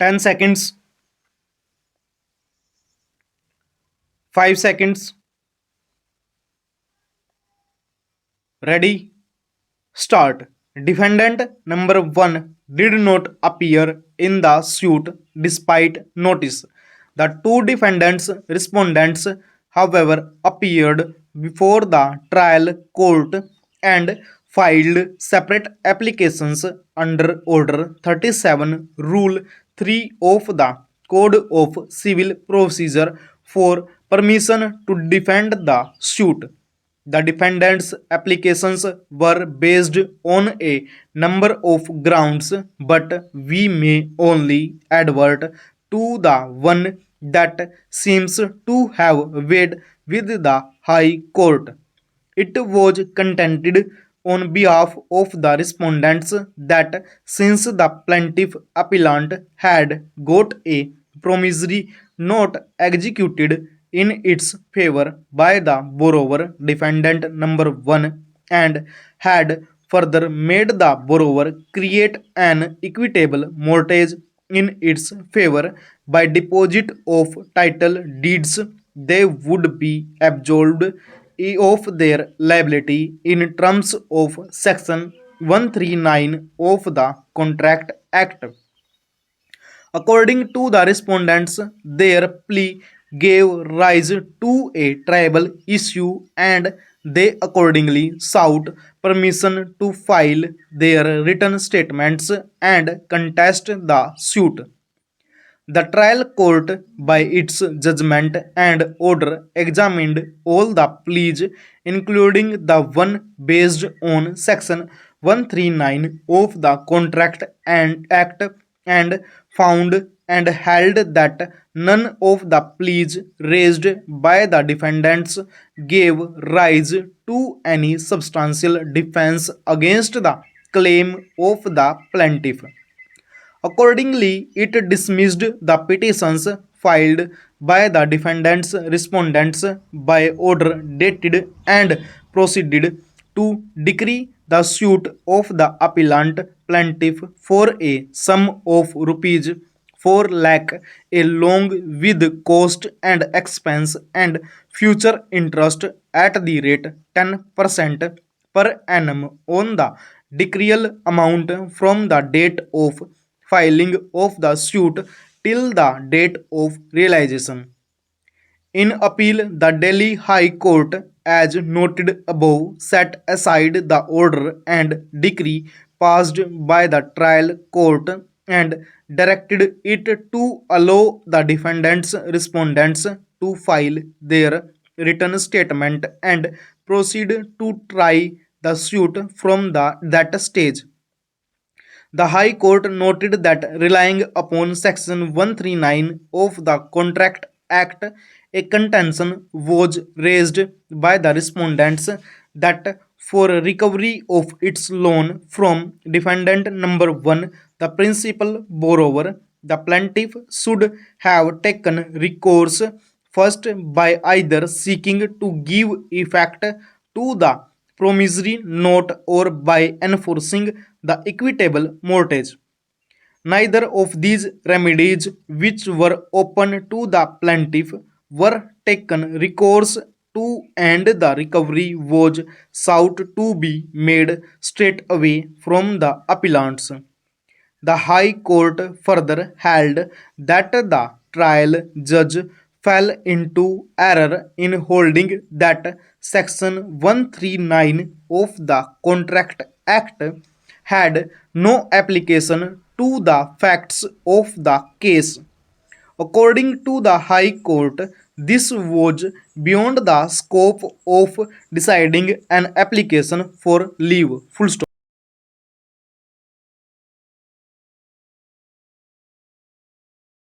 10 seconds, 5 seconds. Ready? Start. Defendant number 1 did not appear in the suit despite notice. The two defendants respondents, however, appeared before the trial court and filed separate applications under Order 37, Rule 3 of the Code of Civil Procedure for permission to defend the suit. The defendant's applications were based on a number of grounds, but we may only advert to the one that seems to have weighed with the High Court. It was contended on behalf of the respondents that since the plaintiff appellant had got a promissory note executed in its favor by the borrower, defendant number 1, and had further made the borrower create an equitable mortgage in its favor by deposit of title deeds, they would be absolved of their liability in terms of Section 139 of the Contract Act. According to the respondents, their plea gave rise to a tribal issue and they accordingly sought permission to file their written statements and contest the suit. The trial court, by its judgment and order, examined all the pleas, including the one based on Section 139 of the Contract and Act, and found and held that none of the pleas raised by the defendants gave rise to any substantial defense against the claim of the plaintiff. Accordingly, it dismissed the petitions filed by the defendants respondents by order dated and proceeded to decree the suit of the appellant plaintiff for a sum of rupees 4 lakh along with cost and expense and future interest at the rate 10% per annum on the decreal amount from the date of filing of the suit till the date of realization. In appeal, the Delhi High Court, as noted above, set aside the order and decree passed by the trial court and directed it to allow the defendants respondents to file their written statement and proceed to try the suit from that stage. The High Court noted that relying upon Section 139 of the Contract Act, a contention was raised by the respondents that for recovery of its loan from defendant number 1, the principal borrower, the plaintiff should have taken recourse first by either seeking to give effect to the promissory note or by enforcing the equitable mortgage. Neither of these remedies, which were open to the plaintiff, were taken recourse to, and the recovery was sought to be made straight away from the appellants. The High Court further held that the trial judge fell into error in holding that Section 139 of the Contract Act had no application to the facts of the case. According to the High Court, this was beyond the scope of deciding an application for leave. Full stop.